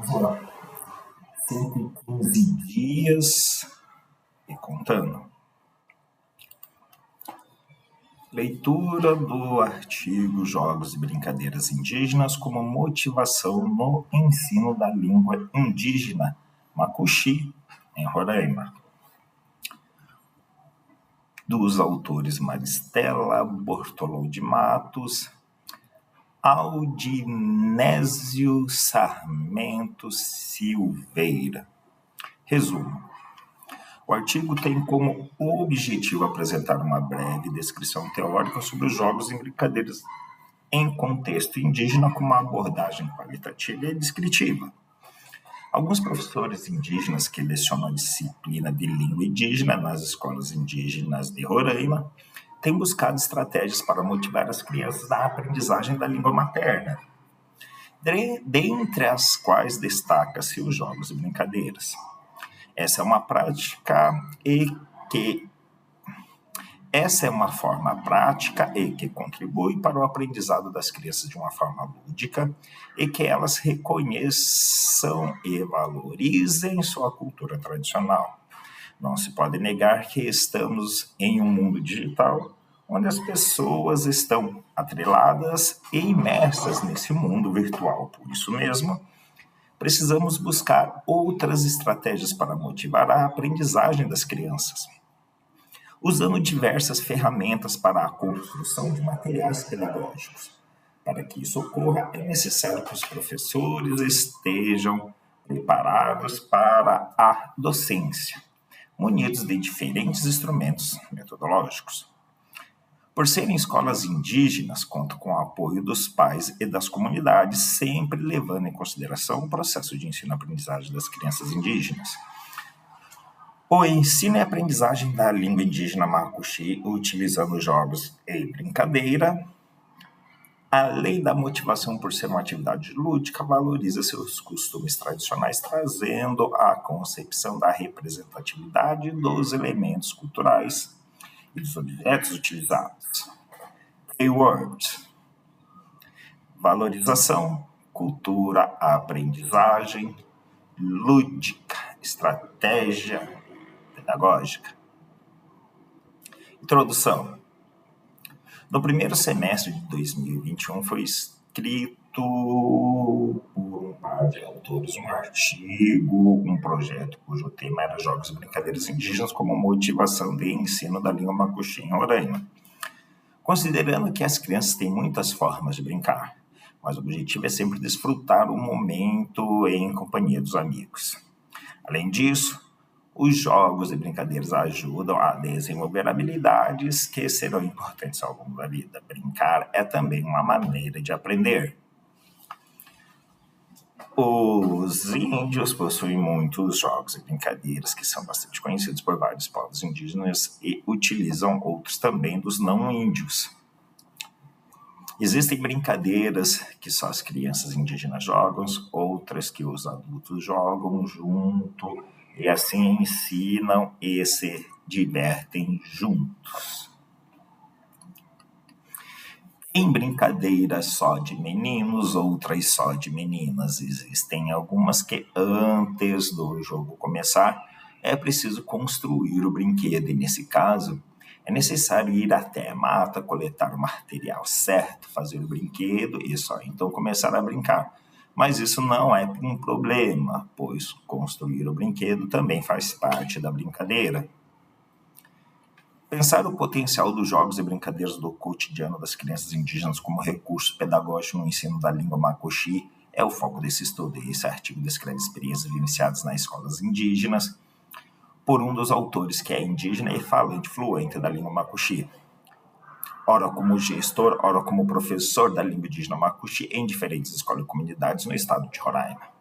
Vamos lá. 115 dias e contando. Leitura do artigo Jogos e Brincadeiras Indígenas como motivação no ensino da língua indígena Macuxi, em Roraima. Dos autores Maristela Bortolão de Matos, Aldinésio Sarmento Silveira. Resumo. O artigo tem como objetivo apresentar uma breve descrição teórica sobre os jogos e brincadeiras em contexto indígena com uma abordagem qualitativa e descritiva. Alguns professores indígenas que lecionam a disciplina de língua indígena nas escolas indígenas de Roraima têm buscado estratégias para motivar as crianças à aprendizagem da língua materna, dentre as quais destaca-se os jogos e brincadeiras. Essa é uma forma prática e que contribui para o aprendizado das crianças de uma forma lúdica e que elas reconheçam e valorizem sua cultura tradicional. Não se pode negar que estamos em um mundo digital onde as pessoas estão atreladas e imersas nesse mundo virtual. Por isso mesmo, precisamos buscar outras estratégias para motivar a aprendizagem das crianças, usando diversas ferramentas para a construção de materiais pedagógicos. Para que isso ocorra, é necessário que os professores estejam preparados para a docência, munidos de diferentes instrumentos metodológicos. Por serem escolas indígenas, contam com o apoio dos pais e das comunidades, sempre levando em consideração o processo de ensino-aprendizagem das crianças indígenas. O ensino e aprendizagem da língua indígena Macuxi, utilizando jogos e brincadeira, além da motivação por ser uma atividade lúdica, valoriza seus costumes tradicionais, trazendo a concepção da representatividade dos elementos culturais e dos objetos utilizados. Keywords: valorização, cultura, aprendizagem, lúdica, estratégia pedagógica. Introdução. No primeiro semestre de 2021 foi escrito por um par de autores um artigo, um projeto cujo tema era Jogos e Brincadeiras Indígenas como motivação de ensino da língua Macuxi em Roraima. Considerando que as crianças têm muitas formas de brincar, mas o objetivo é sempre desfrutar o momento em companhia dos amigos. Além disso, os jogos e brincadeiras ajudam a desenvolver habilidades que serão importantes ao longo da vida. Brincar é também uma maneira de aprender. Os índios possuem muitos jogos e brincadeiras que são bastante conhecidos por vários povos indígenas e utilizam outros também dos não índios. Existem brincadeiras que só as crianças indígenas jogam, outras que os adultos jogam junto e assim ensinam e se divertem juntos. Tem brincadeiras só de meninos, outras só de meninas. Existem algumas que antes do jogo começar é preciso construir o brinquedo e nesse caso é necessário ir até a mata, coletar o material certo, fazer o brinquedo e só então começar a brincar. Mas isso não é um problema, pois construir o brinquedo também faz parte da brincadeira. Pensar o potencial dos jogos e brincadeiras do cotidiano das crianças indígenas como recurso pedagógico no ensino da língua Macuxi é o foco desse estudo. Esse artigo descreve experiências vivenciadas nas escolas indígenas por um dos autores que é indígena e falante fluente da língua Macuxi. Ora como gestor, ora como professor da língua indígena Macuxi em diferentes escolas e comunidades no estado de Roraima.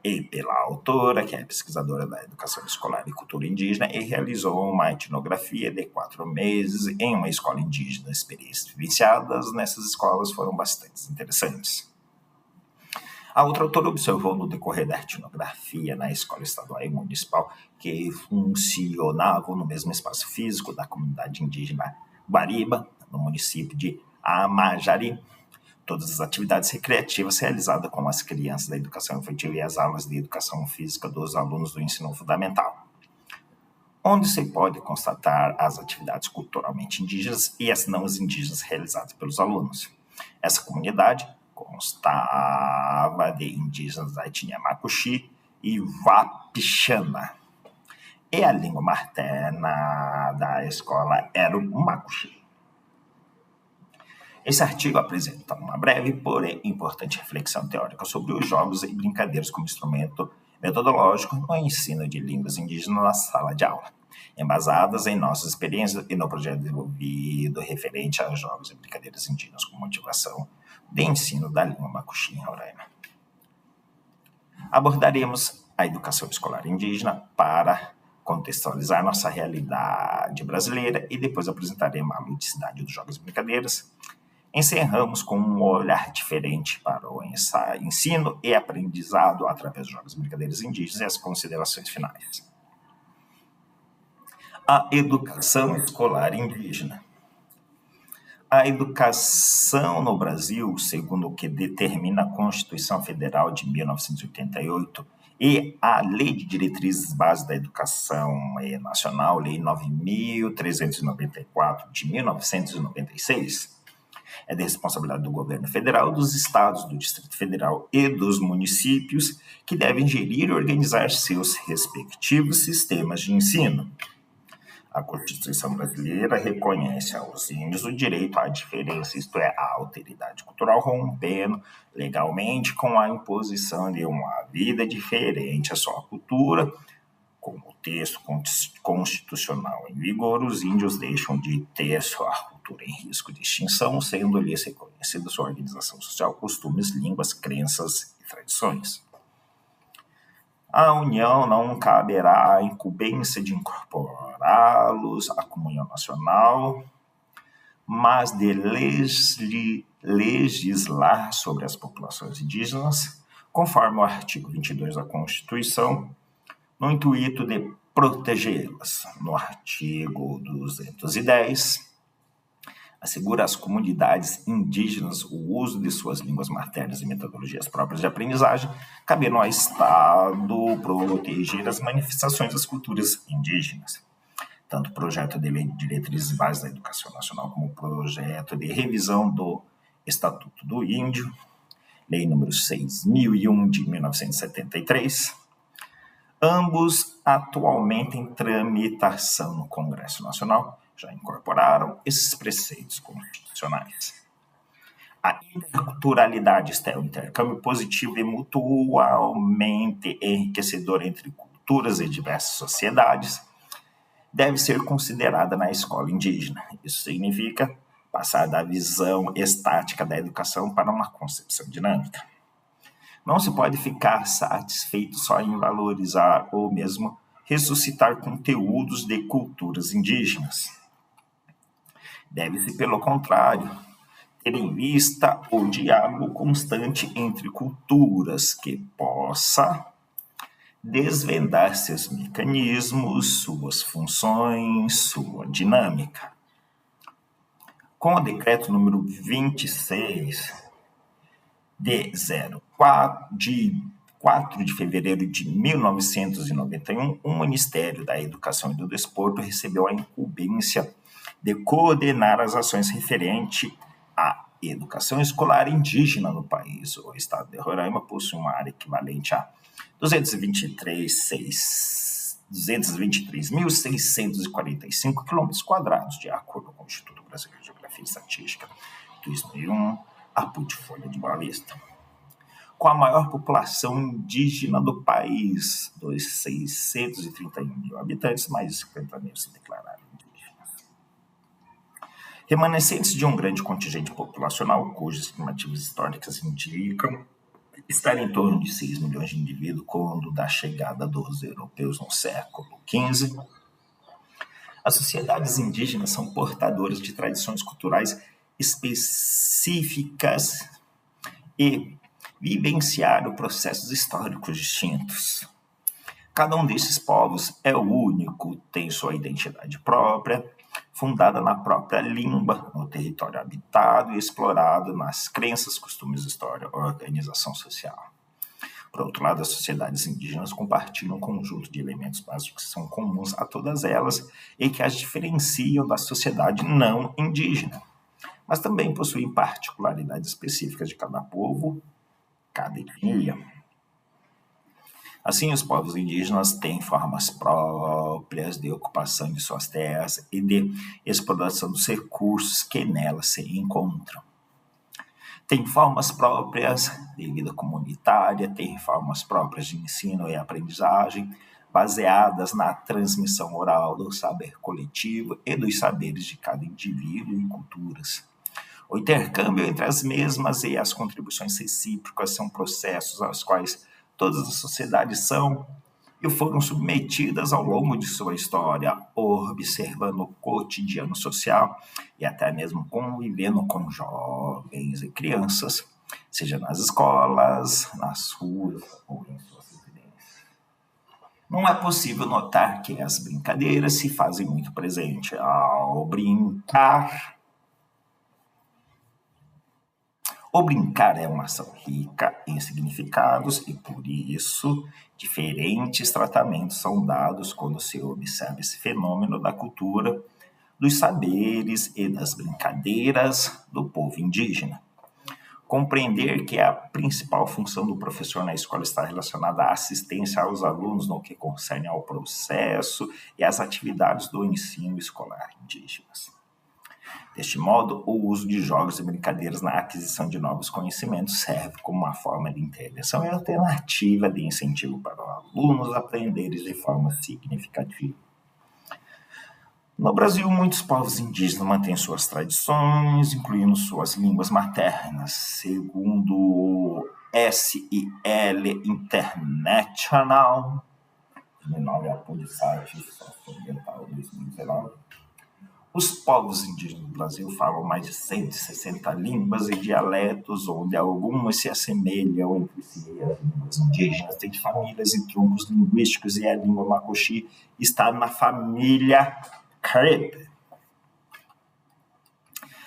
E pela autora, que é pesquisadora da educação escolar e cultura indígena, e realizou uma etnografia de 4 meses em uma escola indígena. Experiências vivenciadas nessas escolas foram bastante interessantes. A outra autora observou no decorrer da etnografia na escola estadual e municipal que funcionavam no mesmo espaço físico da comunidade indígena Guariba, no município de Amajari, todas as atividades recreativas realizadas com as crianças da educação infantil e as aulas de educação física dos alunos do ensino fundamental, onde se pode constatar as atividades culturalmente indígenas e as não indígenas realizadas pelos alunos. Essa comunidade constava de indígenas da etnia Macuxi e Wapixana, e a língua materna da escola era o Macuxi. Esse artigo apresenta uma breve, porém importante reflexão teórica sobre os jogos e brincadeiras como instrumento metodológico no ensino de línguas indígenas na sala de aula, embasadas em nossas experiências e no projeto desenvolvido referente a jogos e brincadeiras indígenas com motivação de ensino da língua Macuxi em Roraima. Abordaremos a educação escolar indígena para contextualizar nossa realidade brasileira e depois apresentaremos a ludicidade dos jogos e brincadeiras. Encerramos com um olhar diferente para o ensino e aprendizado através dos jogos e brincadeiras indígenas e as considerações finais. A educação escolar indígena. A educação no Brasil, segundo o que determina a Constituição Federal de 1988 e a Lei de Diretrizes Básicas da Educação Nacional, Lei 9.394 de 1996, é de responsabilidade do governo federal, dos estados, do Distrito Federal e dos municípios, que devem gerir e organizar seus respectivos sistemas de ensino. A Constituição brasileira reconhece aos índios o direito à diferença, isto é, à alteridade cultural, rompendo legalmente com a imposição de uma vida diferente à sua cultura. Com o texto constitucional em vigor, os índios deixam de ter sua cultura em risco de extinção, sendo-lhes reconhecida sua organização social, costumes, línguas, crenças e tradições. A União não caberá a incumbência de incorporá-los à comunhão nacional, mas de legislar sobre as populações indígenas, conforme o artigo 22 da Constituição, no intuito de protegê-las. No artigo 210, assegura às comunidades indígenas o uso de suas línguas maternas e metodologias próprias de aprendizagem, cabendo ao Estado proteger as manifestações das culturas indígenas. Tanto o projeto de lei de diretrizes básicas da educação nacional como o projeto de revisão do Estatuto do Índio, lei número 6.001 de 1973, ambos atualmente em tramitação no Congresso Nacional, já incorporaram esses preceitos constitucionais. A interculturalidade, isto é, o intercâmbio positivo e mutuamente enriquecedor entre culturas e diversas sociedades, deve ser considerada na escola indígena. Isso significa passar da visão estática da educação para uma concepção dinâmica. Não se pode ficar satisfeito só em valorizar ou mesmo ressuscitar conteúdos de culturas indígenas. Deve-se, pelo contrário, ter em vista o diálogo constante entre culturas que possa desvendar seus mecanismos, suas funções, sua dinâmica. Com o decreto número 26 de 4 de fevereiro de 1991, o Ministério da Educação e do Desporto recebeu a incumbência de coordenar as ações referentes à educação escolar indígena no país. O estado de Roraima possui uma área equivalente a 223.645 km², de acordo com o Instituto Brasileiro de Geografia e Estatística, 2001, a Folha de Boa Vista. Com a maior população indígena do país, dos 631 mil habitantes, mais de 50 mil se declararam indígenas. Remanescentes de um grande contingente populacional, cujas estimativas históricas indicam estar em torno de 6 milhões de indivíduos quando da chegada dos europeus no século XV. As sociedades indígenas são portadoras de tradições culturais específicas e vivenciaram processos históricos distintos. Cada um desses povos é único, tem sua identidade própria, fundada na própria língua, no território habitado e explorado, nas crenças, costumes, história, organização social. Por outro lado, as sociedades indígenas compartilham um conjunto de elementos básicos que são comuns a todas elas e que as diferenciam da sociedade não indígena, mas também possuem particularidades específicas de cada povo, cada etnia. Assim, os povos indígenas têm formas próprias de ocupação de suas terras e de exploração dos recursos que nelas se encontram. Tem formas próprias de vida comunitária, tem formas próprias de ensino e aprendizagem, baseadas na transmissão oral do saber coletivo e dos saberes de cada indivíduo e culturas. O intercâmbio entre as mesmas e as contribuições recíprocas são processos aos quais todas as sociedades são e foram submetidas ao longo de sua história, observando o cotidiano social e até mesmo convivendo com jovens e crianças, seja nas escolas, nas ruas ou em suas residências. Não é possível notar que as brincadeiras se fazem muito presente ao brincar. O brincar é uma ação rica em significados e, por isso, diferentes tratamentos são dados quando se observa esse fenômeno da cultura, dos saberes e das brincadeiras do povo indígena. Compreender que a principal função do professor na escola está relacionada à assistência aos alunos no que concerne ao processo e às atividades do ensino escolar indígenas. Deste modo, o uso de jogos e brincadeiras na aquisição de novos conhecimentos serve como uma forma de intervenção e alternativa de incentivo para os alunos aprenderem de forma significativa. No Brasil, muitos povos indígenas mantêm suas tradições, incluindo suas línguas maternas. Segundo o SIL International, 2009, apoio site socioambiental 2019, os povos indígenas do Brasil falam mais de 160 línguas e dialetos, onde algumas se assemelham entre si. As línguas indígenas têm famílias e troncos linguísticos e a língua macuxi está na família Carib.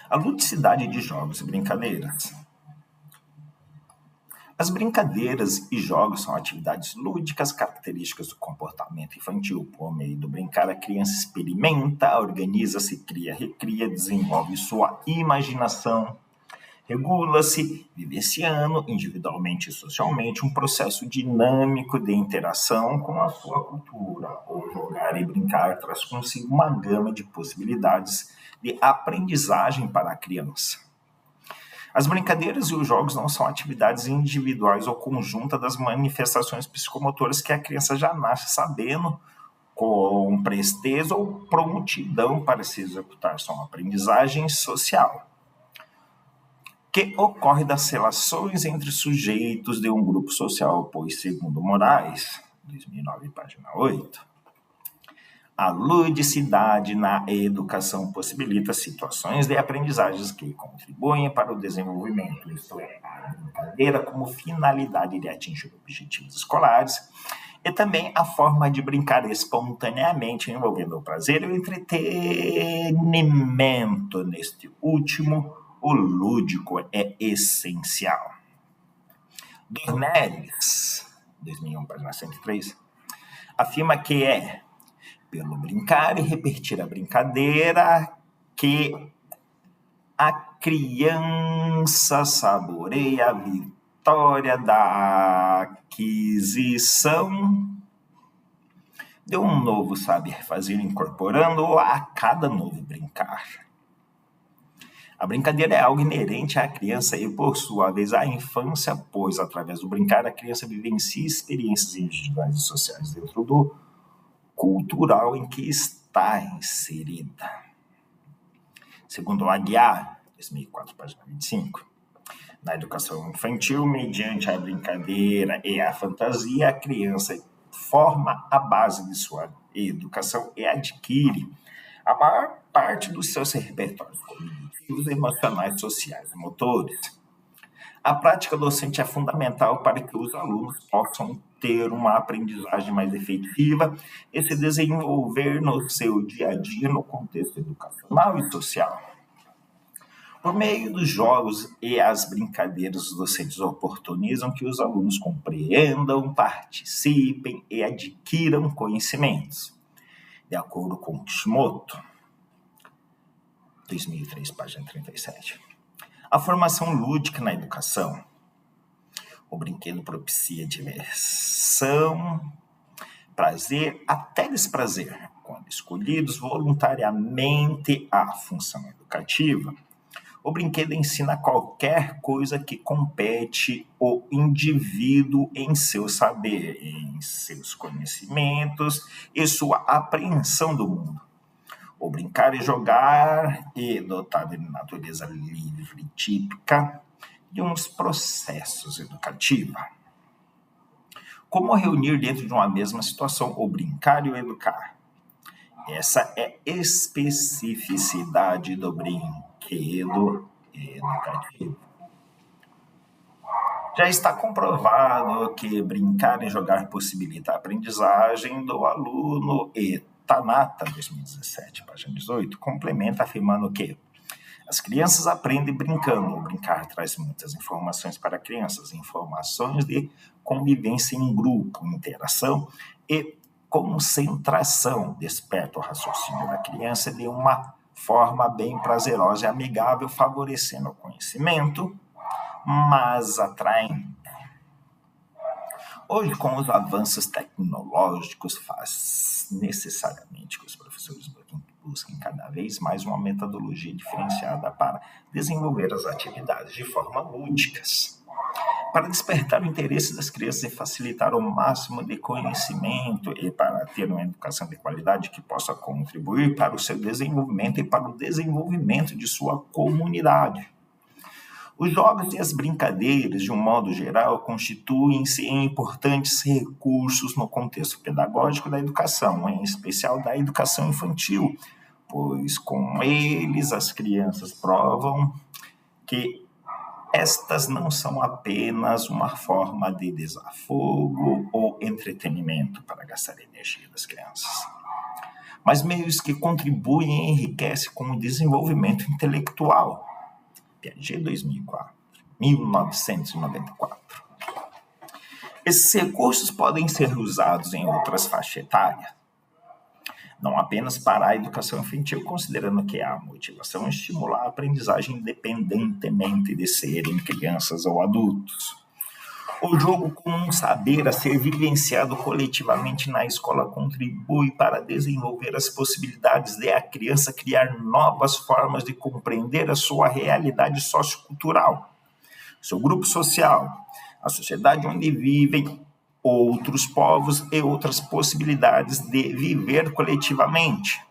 A ludicidade de jogos e brincadeiras. As brincadeiras e jogos são atividades lúdicas características do comportamento infantil. Por meio do brincar, a criança experimenta, organiza-se, cria, recria, desenvolve sua imaginação, regula-se, vivenciando individualmente e socialmente um processo dinâmico de interação com a sua cultura. O jogar e brincar traz consigo uma gama de possibilidades de aprendizagem para a criança. As brincadeiras e os jogos não são atividades individuais ou conjuntas das manifestações psicomotoras que a criança já nasce sabendo, com presteza ou prontidão para se executar. São aprendizagem social, que ocorre das relações entre sujeitos de um grupo social, pois, segundo Moraes, 2009, página 8, a ludicidade na educação possibilita situações de aprendizagens que contribuem para o desenvolvimento, isto é, a brincadeira como finalidade de atingir objetivos escolares, e também a forma de brincar espontaneamente, envolvendo o prazer e o entretenimento. Neste último, o lúdico é essencial. Dornelles, 2001, página 103, afirma que é pelo brincar e repetir a brincadeira que a criança saboreia a vitória da aquisição de um novo saber fazer, incorporando-o a cada novo brincar. A brincadeira é algo inerente à criança e, por sua vez, à infância, pois, através do brincar, a criança vivencia experiências individuais e sociais dentro do cultural em que está inserida. Segundo Aguiar, 2004, página 25, na educação infantil, mediante a brincadeira e a fantasia, a criança forma a base de sua educação e adquire a maior parte dos seus repertórios cognitivos, emocionais, sociais e motores. A prática docente é fundamental para que os alunos possam ter uma aprendizagem mais efetiva e se desenvolver no seu dia a dia no contexto educacional e social. Por meio dos jogos e as brincadeiras, os docentes oportunizam que os alunos compreendam, participem e adquiram conhecimentos. De acordo com Kishimoto, 2003, página 37. A formação lúdica na educação. O brinquedo propicia diversão, prazer, até desprazer, quando escolhidos voluntariamente a função educativa. O brinquedo ensina qualquer coisa que compete o indivíduo em seu saber, em seus conhecimentos e sua apreensão do mundo. O brincar e jogar é dotado de natureza livre típica de uns processos educativos. Como reunir dentro de uma mesma situação o brincar e o educar? Essa é a especificidade do brinquedo educativo. Já está comprovado que brincar e jogar possibilita a aprendizagem do aluno e Tanata, 2017, página 18, complementa afirmando que as crianças aprendem brincando. O brincar traz muitas informações para crianças, informações de convivência em grupo, interação e concentração. Desperta o raciocínio da criança de uma forma bem prazerosa e amigável, favorecendo o conhecimento, mas atraem. Hoje, com os avanços tecnológicos, faz necessariamente que os professores busquem cada vez mais uma metodologia diferenciada para desenvolver as atividades de forma lúdicas, para despertar o interesse das crianças e facilitar o máximo de conhecimento e para ter uma educação de qualidade que possa contribuir para o seu desenvolvimento e para o desenvolvimento de sua comunidade. Os jogos e as brincadeiras, de um modo geral, constituem-se em importantes recursos no contexto pedagógico da educação, em especial da educação infantil, pois com eles as crianças provam que estas não são apenas uma forma de desafogo ou entretenimento para gastar energia das crianças, mas meios que contribuem e enriquecem com o desenvolvimento intelectual. Piaget, 2004, 1994. Esses recursos podem ser usados em outras faixas etárias, não apenas para a educação infantil, considerando que a motivação é estimular a aprendizagem independentemente de serem crianças ou adultos. O jogo com um saber a ser vivenciado coletivamente na escola contribui para desenvolver as possibilidades de a criança criar novas formas de compreender a sua realidade sociocultural, seu grupo social, a sociedade onde vivem outros povos e outras possibilidades de viver coletivamente,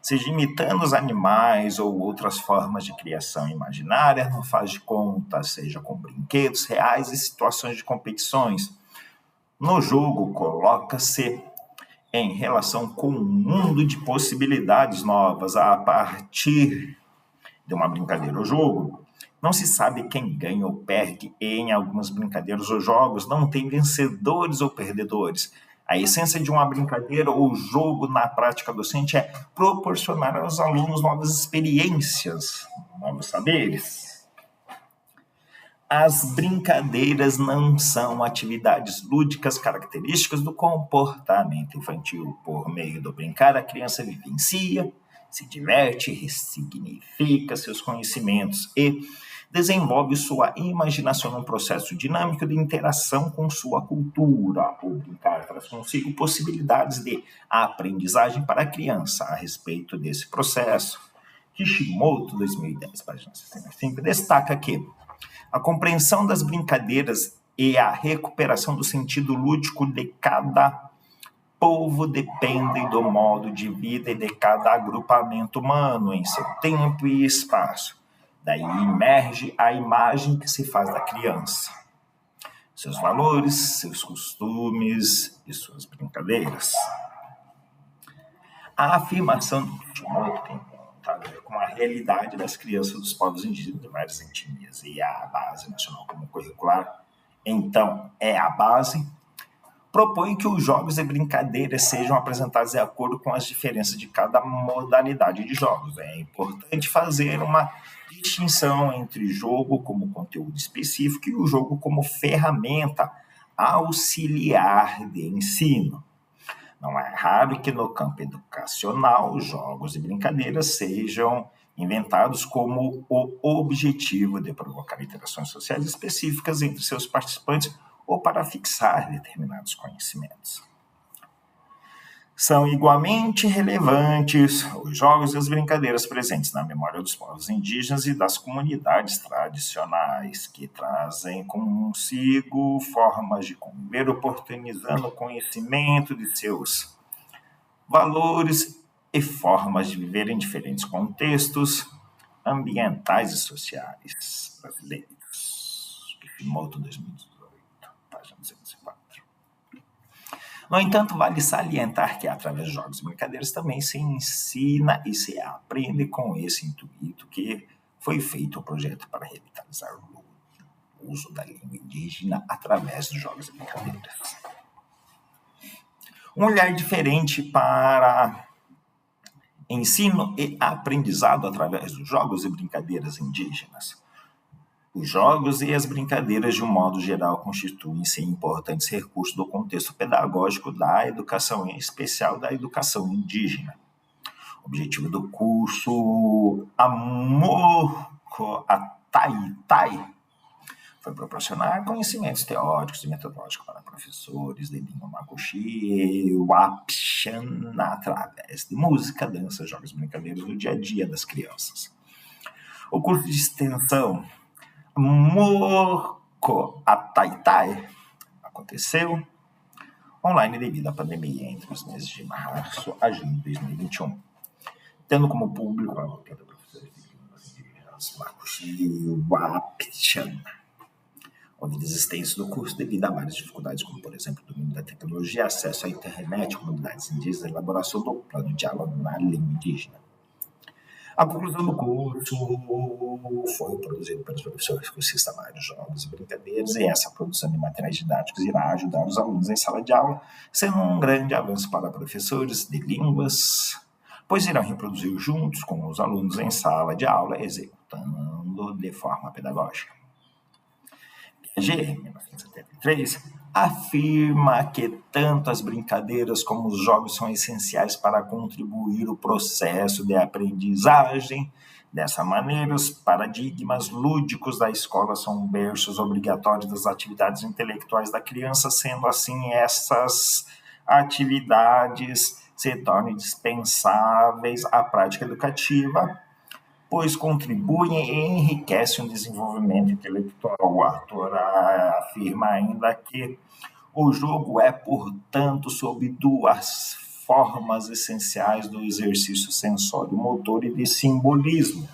seja imitando os animais ou outras formas de criação imaginária, não faz de conta, seja com brinquedos reais e situações de competições. No jogo, coloca-se em relação com um mundo de possibilidades novas a partir de uma brincadeira ou jogo. Não se sabe quem ganha ou perde, e em algumas brincadeiras ou jogos não tem vencedores ou perdedores. A essência de uma brincadeira ou jogo na prática docente é proporcionar aos alunos novas experiências, novos saberes. As brincadeiras não são atividades lúdicas características do comportamento infantil. Por meio do brincar, a criança vivencia, se diverte, ressignifica seus conhecimentos e desenvolve sua imaginação num processo dinâmico de interação com sua cultura. O brincar traz consigo possibilidades de aprendizagem para a criança. A respeito desse processo, Kishimoto, 2010, página 65, destaca que a compreensão das brincadeiras e a recuperação do sentido lúdico de cada povo dependem do modo de vida e de cada agrupamento humano em seu tempo e espaço. Daí emerge a imagem que se faz da criança, seus valores, seus costumes e suas brincadeiras. A afirmação do Kishimoto tem com a realidade das crianças dos povos indígenas de várias etnias e a Base Nacional Comum Curricular, então, é a base, propõe que os jogos e brincadeiras sejam apresentados de acordo com as diferenças de cada modalidade de jogos. É importante fazer uma distinção entre jogo como conteúdo específico e o jogo como ferramenta auxiliar de ensino. Não é raro que no campo educacional, jogos e brincadeiras sejam inventados como o objetivo de provocar interações sociais específicas entre seus participantes ou para fixar determinados conhecimentos. São igualmente relevantes os jogos e as brincadeiras presentes na memória dos povos indígenas e das comunidades tradicionais, que trazem consigo formas de conviver, oportunizando o conhecimento de seus valores e formas de viver em diferentes contextos ambientais e sociais brasileiros. Kishimoto, 2018, página 204. No entanto, vale salientar que, através de jogos e brincadeiras, também se ensina e se aprende com esse intuito que foi feito o projeto para revitalizar o uso da língua indígena através dos jogos e brincadeiras. Um olhar diferente para ensino e aprendizado através dos jogos e brincadeiras indígenas. Os jogos e as brincadeiras, de um modo geral, constituem-se importantes recursos do contexto pedagógico da educação, em especial da educação indígena. O objetivo do curso Amor Ataitai foi proporcionar conhecimentos teóricos e metodológicos para professores de língua macuxi e wapixana através de música, dança, jogos e brincadeiras no dia a dia das crianças. O curso de extensão Morco Ataitai aconteceu online devido à pandemia entre os meses de março a junho de 2021, tendo como público a volta de professores de línguas indígenas macuxi e wapixana. Houve desistência do curso devido a várias dificuldades, como, por exemplo, o domínio da tecnologia, acesso à internet, comunidades indígenas, elaboração do plano de diálogo na língua indígena. A conclusão do curso foi produzido pelos professores que consiste em vários jogos e brincadeiras, e essa produção de materiais didáticos irá ajudar os alunos em sala de aula, sendo um grande avanço para professores de línguas, pois irão reproduzir juntos com os alunos em sala de aula, executando de forma pedagógica. Piaget, em 1973, afirma que tanto as brincadeiras como os jogos são essenciais para contribuir o processo de aprendizagem. Dessa maneira, os paradigmas lúdicos da escola são berços obrigatórios das atividades intelectuais da criança, sendo assim essas atividades se tornam indispensáveis à prática educativa, pois contribuem e enriquecem o desenvolvimento intelectual. O autor afirma ainda que o jogo é, portanto, sob duas formas essenciais do exercício sensório-motor e de simbolismo.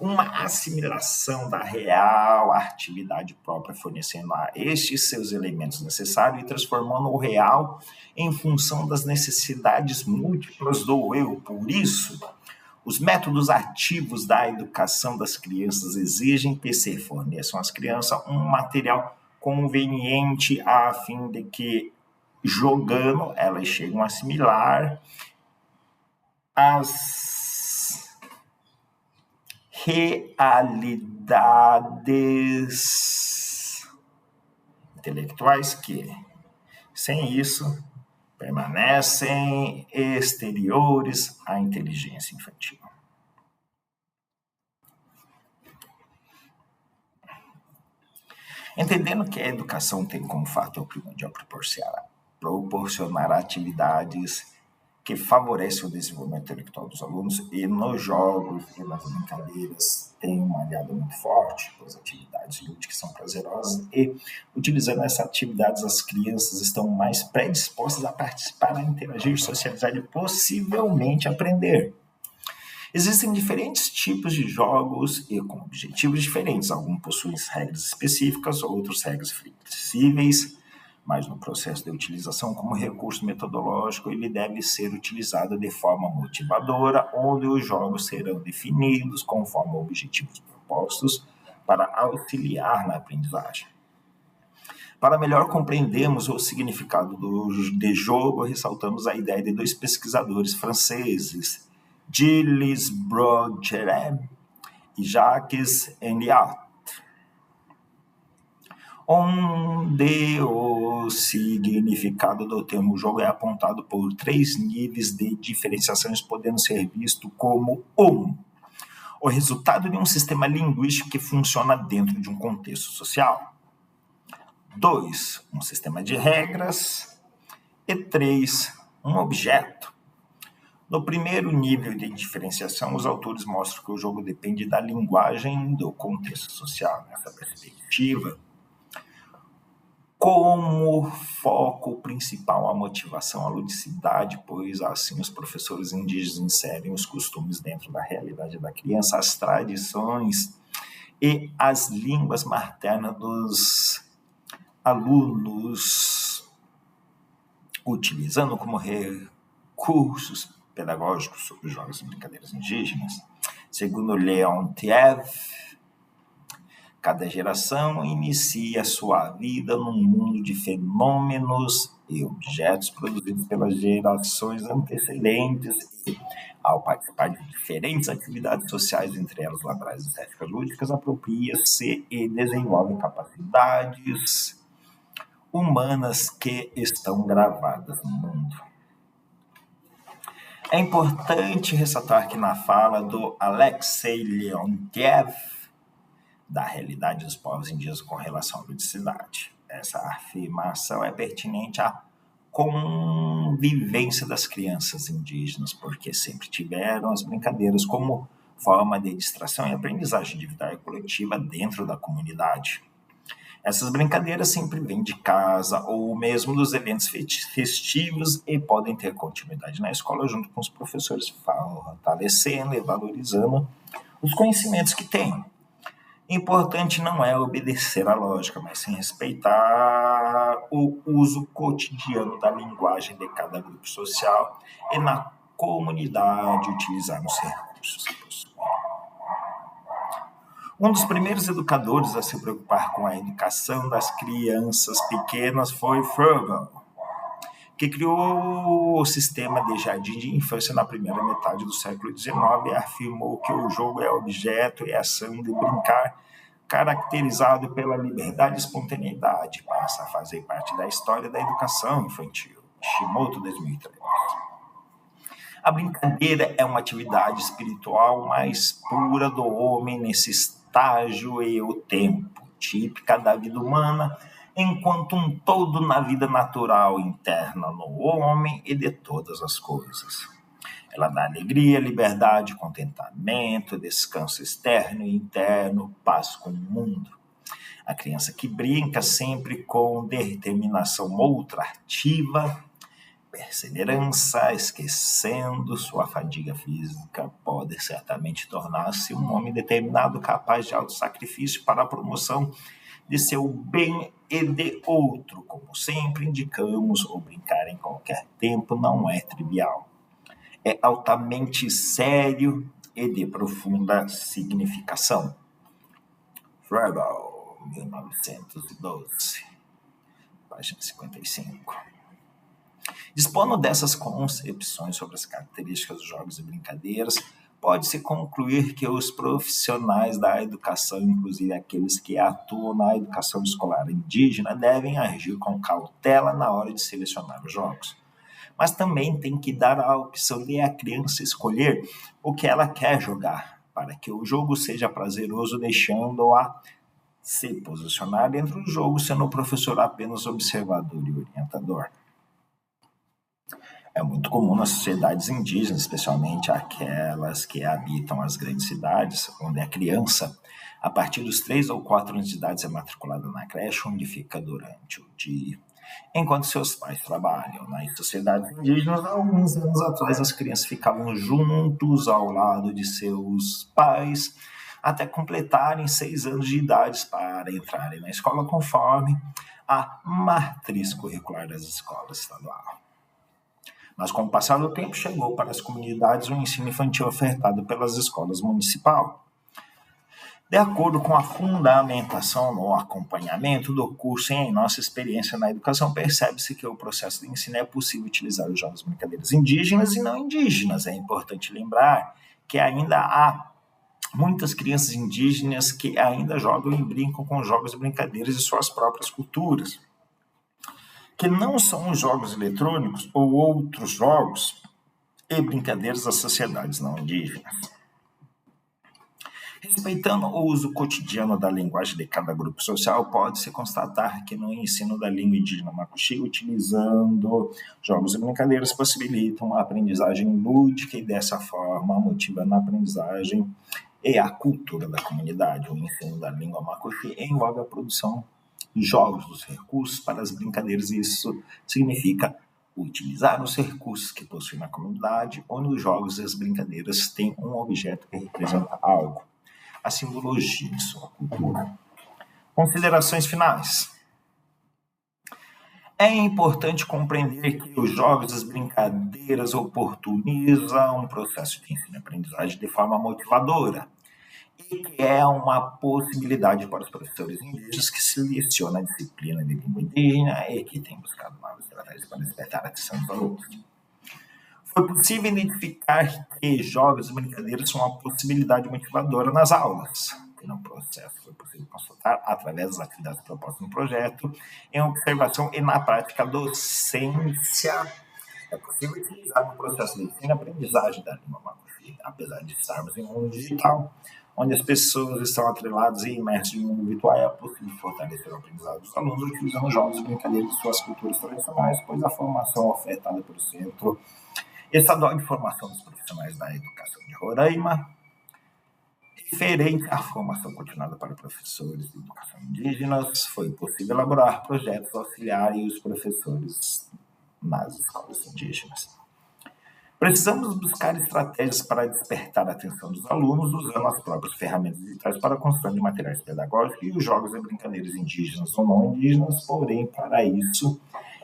Uma assimilação da real atividade própria, fornecendo a estes seus elementos necessários e transformando o real em função das necessidades múltiplas do eu. Por isso, os métodos ativos da educação das crianças exigem que se forneçam às crianças um material conveniente a fim de que, jogando, elas cheguem a assimilar as realidades intelectuais que, sem isso, permanecem exteriores à inteligência infantil. Entendendo que a educação tem como fator primordial proporcionar atividades que favorecem o desenvolvimento intelectual dos alunos, e nos jogos e nas brincadeiras tem uma aliada muito forte, pois atividades lúdicas são prazerosas, e utilizando essas atividades as crianças estão mais predispostas a participar, a interagir, socializar e possivelmente aprender. Existem diferentes tipos de jogos e com objetivos diferentes. Alguns possuem regras específicas, outros regras flexíveis, mas no processo de utilização como recurso metodológico, ele deve ser utilizado de forma motivadora, onde os jogos serão definidos conforme objetivos propostos para auxiliar na aprendizagem. Para melhor compreendermos o significado de jogo, ressaltamos a ideia de dois pesquisadores franceses, Gilles Broglie e Jacques Henriot, onde o significado do termo jogo é apontado por 3 níveis de diferenciações, podendo ser visto como 1. O resultado de um sistema linguístico que funciona dentro de um contexto social. 2. Um sistema de regras. E 3. Um objeto. No primeiro nível de diferenciação, os autores mostram que o jogo depende da linguagem do contexto social. Nessa perspectiva, como foco principal a motivação, a ludicidade, pois assim os professores indígenas inserem os costumes dentro da realidade da criança, as tradições e as línguas maternas dos alunos, utilizando como recursos pedagógicos sobre jogos e brincadeiras indígenas. Segundo Leontiev, cada geração inicia sua vida num mundo de fenômenos e objetos produzidos pelas gerações antecedentes e, ao participar de diferentes atividades sociais, entre elas laborais e estéticas lúdicas, apropria-se e desenvolve capacidades humanas que estão gravadas no mundo. É importante ressaltar que na fala do Alexei Leontiev, da realidade dos povos indígenas com relação à ludicidade, essa afirmação é pertinente à convivência das crianças indígenas, porque sempre tiveram as brincadeiras como forma de distração e aprendizagem individual e coletiva dentro da comunidade. Essas brincadeiras sempre vêm de casa ou mesmo dos eventos festivos e podem ter continuidade na escola junto com os professores, fortalecendo e valorizando os conhecimentos que têm. Importante não é obedecer à lógica, mas sim respeitar o uso cotidiano da linguagem de cada grupo social e na comunidade utilizar os recursos que possuem. Um dos primeiros educadores a se preocupar com a educação das crianças pequenas foi Froebel, que criou o sistema de jardim de infância na primeira metade do século XIX e afirmou que o jogo é objeto e ação de brincar, caracterizado pela liberdade e espontaneidade, passa a fazer parte da história da educação infantil. Shimoto, 2003. A brincadeira é uma atividade espiritual mais pura do homem nesse estágio e o tempo, típica da vida humana, enquanto um todo na vida natural interna no homem e de todas as coisas. Ela dá alegria, liberdade, contentamento, descanso externo e interno, paz com o mundo. A criança que brinca sempre com determinação outra ativa, perseverança, esquecendo sua fadiga física, pode certamente tornar-se um homem determinado, capaz de autossacrifício para a promoção de seu bem e de outro. Como sempre indicamos, o brincar em qualquer tempo não é trivial. É altamente sério e de profunda significação. Froebel, 1912, página 55. Dispondo dessas concepções sobre as características dos jogos e brincadeiras, pode-se concluir que os profissionais da educação, inclusive aqueles que atuam na educação escolar indígena, devem agir com cautela na hora de selecionar os jogos. Mas também tem que dar a opção de a criança escolher o que ela quer jogar, para que o jogo seja prazeroso, deixando-a se posicionar dentro do jogo, sendo o professor apenas observador e orientador. É muito comum nas sociedades indígenas, especialmente aquelas que habitam as grandes cidades, onde a criança, a partir dos 3 ou 4 anos de idade, é matriculada na creche, onde fica durante o dia, enquanto seus pais trabalham. Nas sociedades indígenas, há alguns anos atrás, as crianças ficavam juntos ao lado de seus pais, até completarem 6 anos de idade para entrarem na escola conforme a matriz curricular das escolas estaduais. Mas com o passar do tempo chegou para as comunidades o ensino infantil ofertado pelas escolas municipais. De acordo com a fundamentação no acompanhamento do curso e em nossa experiência na educação, percebe-se que o processo de ensino é possível utilizar os jogos e brincadeiras indígenas e não indígenas. É importante lembrar que ainda há muitas crianças indígenas que ainda jogam e brincam com jogos e brincadeiras de suas próprias culturas, que não são os jogos eletrônicos ou outros jogos e brincadeiras das sociedades não indígenas. Respeitando o uso cotidiano da linguagem de cada grupo social, pode-se constatar que no ensino da língua indígena Macuxi, utilizando jogos e brincadeiras, possibilitam a aprendizagem lúdica e, dessa forma, motivando a aprendizagem e a cultura da comunidade. O ensino da língua Macuxi envolve a produção de jogos dos recursos para as brincadeiras, e isso significa utilizar os recursos que possui na comunidade, onde os jogos e as brincadeiras têm um objeto que representa algo. A simbologia de sua cultura. Considerações finais. É importante compreender que os jogos e as brincadeiras oportunizam um processo de ensino e aprendizagem de forma motivadora e que é uma possibilidade para os professores indígenas que selecionam a disciplina de língua indígena e que têm buscado novas estratégias para despertar a atenção dos alunos. Foi possível identificar que jogos e brincadeiras são uma possibilidade motivadora nas aulas. E no processo foi possível constatar, através das atividades propostas no projeto, em observação e na prática docência, é possível utilizar no processo de ensino e aprendizagem da língua Macuxi, apesar de estarmos em um mundo digital, onde as pessoas estão atreladas e imersas em um mundo virtual. É possível fortalecer o aprendizado dos alunos utilizando jogos e brincadeiras de suas culturas tradicionais, pois a formação ofertada pelo Centro Estadual de Formação dos Profissionais da Educação de Roraima, referente à formação continuada para professores de educação indígenas, foi possível elaborar projetos auxiliares os professores nas escolas indígenas. Precisamos buscar estratégias para despertar a atenção dos alunos, usando as próprias ferramentas digitais para a construção de materiais pedagógicos e os jogos e brincadeiras indígenas ou não indígenas, porém, para isso,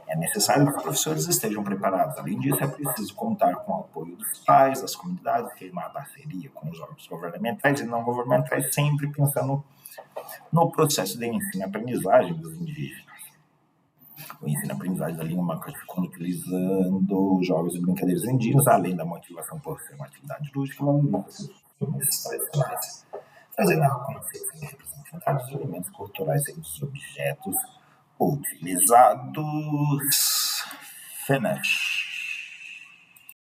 é necessário que os professores estejam preparados. Além disso, é preciso contar com o apoio dos pais, das comunidades, firmar parceria com os órgãos governamentais e não governamentais, sempre pensando no processo de ensino e aprendizagem dos indígenas. O ensino e aprendizagem da língua Macuxi, utilizando jogos e brincadeiras indígenas, além da motivação por ser uma atividade lúdica, valoriza os tradicionais, trazendo a consciência de representatividade dos elementos culturais e dos objetos utilizados. Finish.